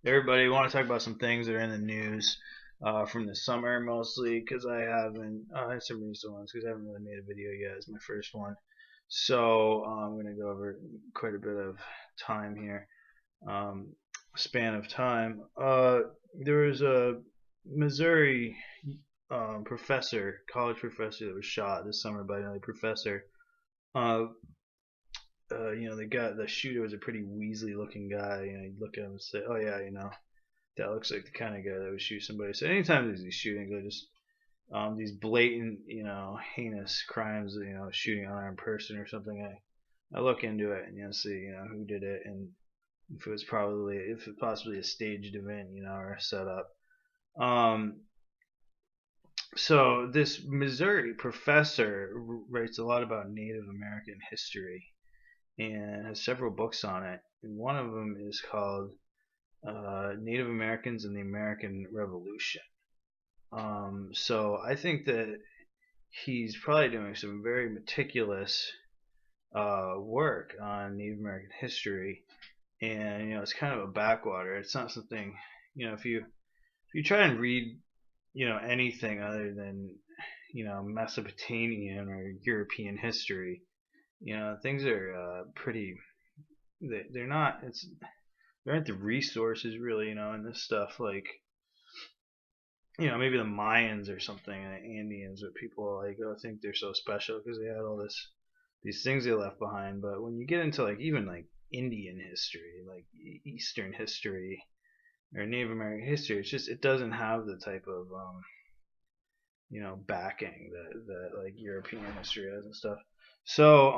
Everybody, want to talk about some things that are in the news from the summer mostly because I haven't. I had some recent ones because I haven't really made a video yet. It's my first one, so I'm going to go over quite a bit of time here, um, span of time. There was a Missouri college professor that was shot this summer by another professor. Uh, the shooter was a pretty Weasley-looking guy. You look at him and say, "Oh yeah, that looks like the kind of guy that would shoot somebody." So anytime there's these shootings, I just these blatant, heinous crimes, shooting an unarmed person or something, I look into it and see, who did it and if it's possibly a staged event, or a setup. Um, so this Missouri professor writes a lot about Native American history and has several books on it. And one of them is called Native Americans and the American Revolution. So I think that he's probably doing some very meticulous work on Native American history, and it's kind of a backwater. It's not something, if you try and read anything other than Mesopotamian or European history, things are pretty. They're not. There aren't the resources really, in this stuff like maybe the Mayans or something, and the Indians, where people like, oh, think they're so special because they had all these things they left behind. But when you get into like even like Indian history, like Eastern history or Native American history, it doesn't have the type of backing that like European history has and stuff. So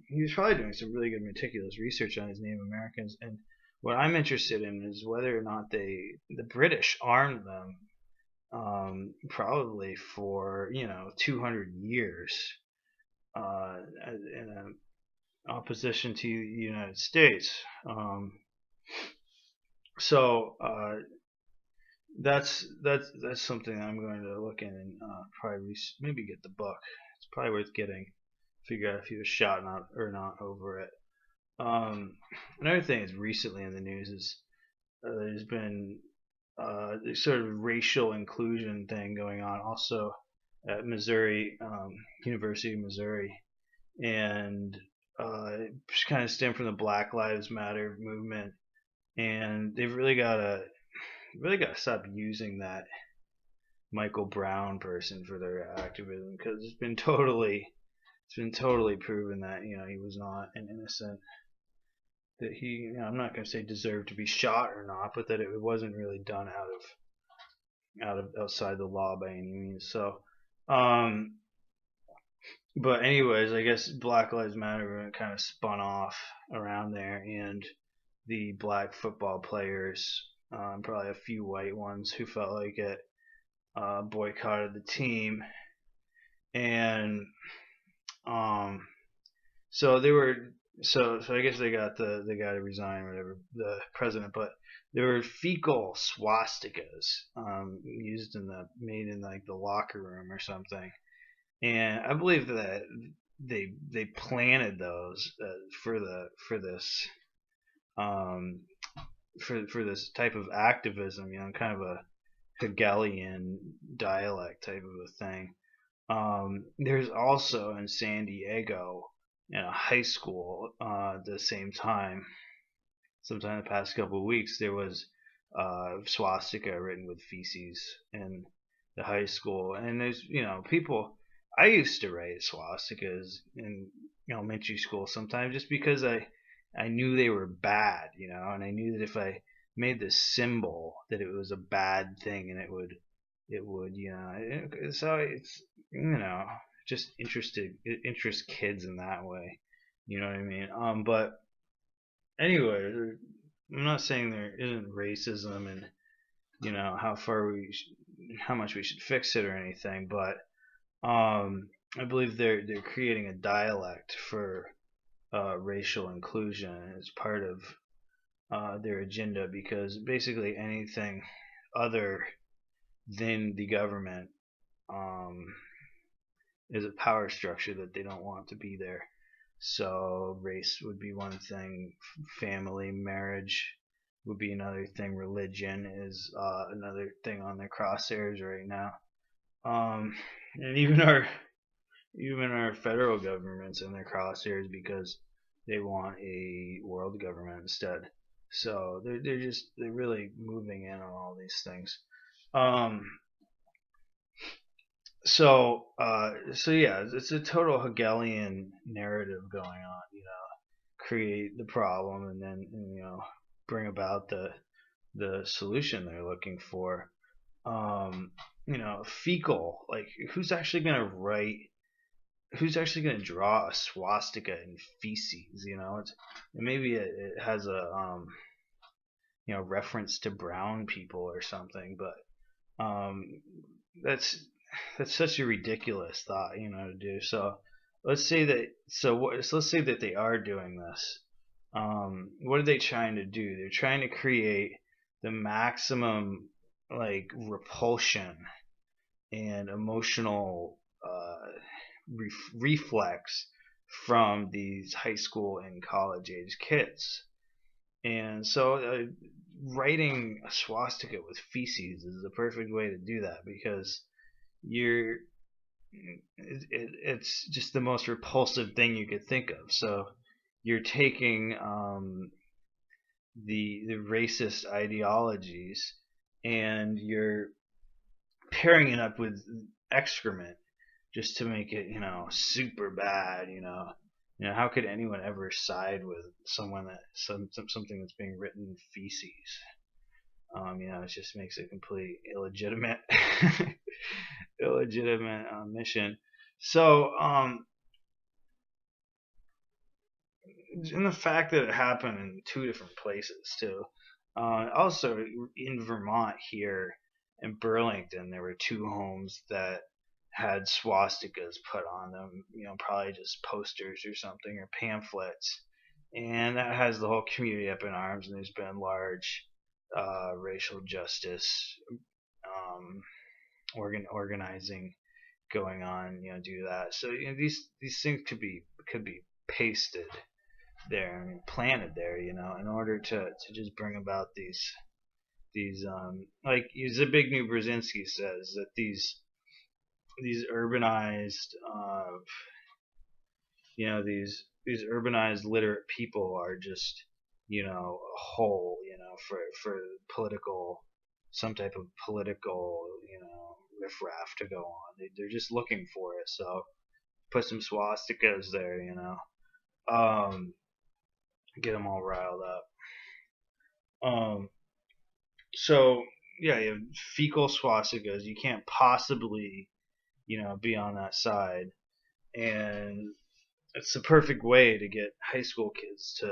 he was probably doing some really good meticulous research on his Native Americans, and what I'm interested in is whether or not the British armed them probably for 200 years in opposition to the United States. So that's something I'm going to look in and probably maybe get the book. It's probably worth getting. Figure out if he was shot not or not over it. Another thing that's recently in the news is there's been this sort of racial inclusion thing going on also at Missouri, University of Missouri, and it kind of stemmed from the Black Lives Matter movement, and they've really got to stop using that Michael Brown person for their activism because it's been totally proven that he was not an innocent, that he, I'm not going to say deserved to be shot or not, but that it wasn't really done out of outside the law by any means. So, um, but anyways, I guess Black Lives Matter kind of spun off around there, and the black football players, probably a few white ones who felt like it, boycotted the team, and um, so they were so I guess they got to resign or whatever, the president, but there were fecal swastikas used in the made in like the locker room or something, and I believe that they planted those for this um for this type of activism, kind of a Hegelian dialect type of a thing. There's also in San Diego, in a high school, at the same time, sometime in the past couple of weeks, there was swastika written with feces in the high school, and there's people. I used to write swastikas in elementary school sometimes just because I knew they were bad, and I knew that if I made this symbol that it was a bad thing and it would so it's just interest kids in that way, you know what I mean. But anyway, I'm not saying there isn't racism and how much we should fix it or anything, but I believe they're creating a dialect for racial inclusion as part of their agenda, because basically anything other than the government um, is a power structure that they don't want to be there. So race would be one thing, family, marriage, would be another thing. Religion is another thing on their crosshairs right now. And even our federal government's in their crosshairs because they want a world government instead. So they're really moving in on all these things. Um, so yeah, it's a total Hegelian narrative going on. Create the problem and then bring about the solution they're looking for. Fecal, like who's actually going to draw a swastika in feces? Maybe it has a reference to brown people or something, but that's such a ridiculous thought, to do. So let's say that let's say that they are doing this. What are they trying to do? They're trying to create the maximum like repulsion and emotional reflex from these high school and college age kids. And so writing a swastika with feces is the perfect way to do that because it's just the most repulsive thing you could think of. So you're taking the racist ideologies and you're pairing it up with excrement just to make it super bad. How could anyone ever side with someone that something that's being written in feces? It just makes a complete illegitimate mission. So, and the fact that it happened in two different places too. Also, in Vermont here in Burlington, there were two homes that had swastikas put on them. Probably just posters or something or pamphlets, and that has the whole community up in arms. And there's been large racial justice organizing going on, due to that. So these things could be pasted there, planted there, in order to just bring about these like Zbigniew Brzezinski says that these urbanized these urbanized literate people are just a whole for political some type of political riffraff to go on. They're just looking for it, so put some swastikas there, get them all riled up. So yeah, you have fecal swastikas. You can't possibly be on that side, and it's the perfect way to get high school kids to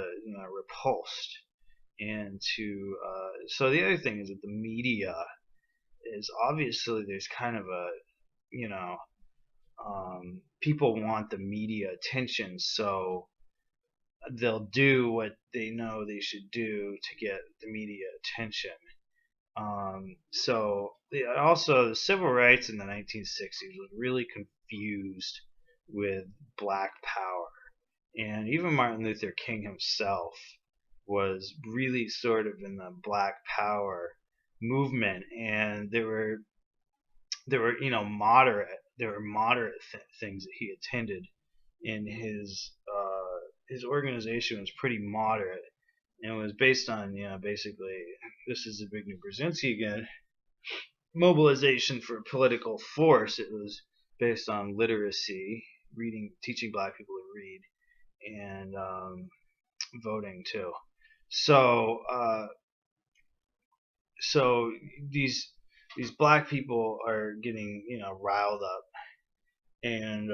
repulsed and to so the other thing is that the media is obviously there's kind of a people want the media attention, so they'll do what they know they should do to get the media attention. So also the civil rights in the 1960s was really confused with black power, and even Martin Luther King himself was really sort of in the black power movement, and there were moderate things that he attended, and his organization was pretty moderate, and it was based on basically, this is Zbigniew Brzezinski again, mobilization for political force. It was based on literacy, teaching black people to read, and voting too. So these black people are getting riled up, and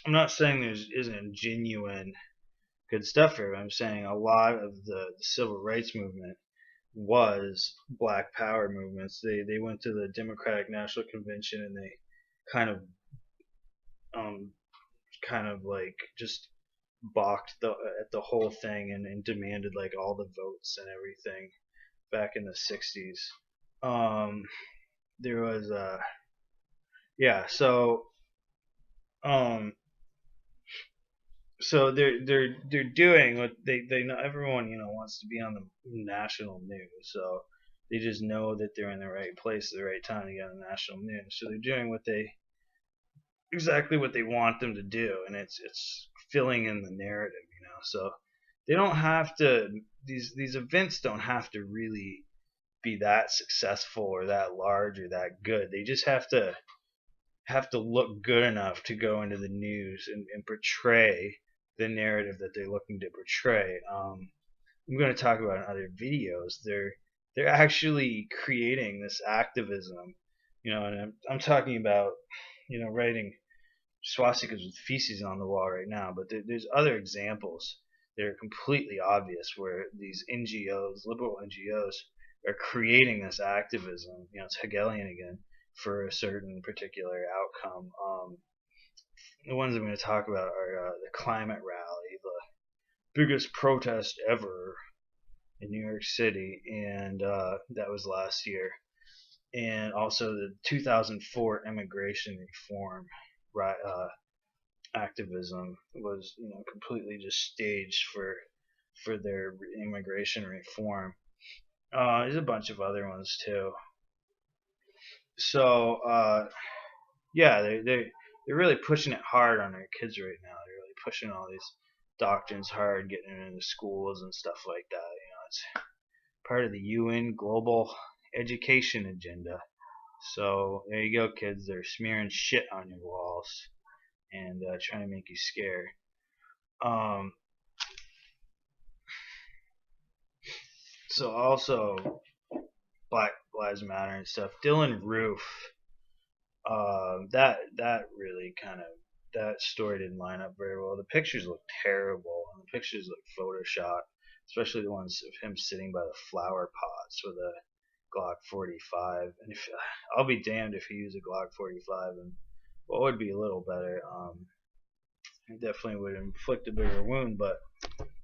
I'm not saying there isn't genuine good stuff here. I'm saying a lot of the civil rights movement was black power movements. They went to the Democratic National Convention and they kind of like just balked at the whole thing and demanded like all the votes and everything back in the 60s. There was yeah, so So they're doing what they know. Everyone wants to be on the national news, so they just know that they're in the right place at the right time to get on the national news. So they're doing exactly what they want them to do, and it's filling in the narrative. So they don't have to. These events don't have to really be that successful or that large or that good. They just have to look good enough to go into the news and portray the narrative that they're looking to portray. I'm going to talk about in other videos. They're actually creating this activism, and I'm talking about writing swastikas with feces on the wall right now. But there's other examples that are completely obvious where these NGOs, liberal NGOs, are creating this activism. It's Hegelian again for a certain particular outcome. The ones I'm going to talk about are the climate rally, the biggest protest ever in New York City, and that was last year, and also the 2004 immigration reform activism was completely just staged for their immigration reform. There's a bunch of other ones too. So yeah, they're really pushing it hard on their kids right now. They're really pushing all these doctrines hard, getting it into schools and stuff like that. It's part of the UN global education agenda. So there you go, kids. They're smearing shit on your walls and trying to make you scared. So also Black Lives Matter and stuff. Dylan Roof. That really kind of that story didn't line up very well. The pictures look terrible, and the pictures look photoshopped, especially the ones of him sitting by the flower pots with a Glock 45. And I'll be damned if he used a Glock 45, and what would be a little better, it definitely would inflict a bigger wound, but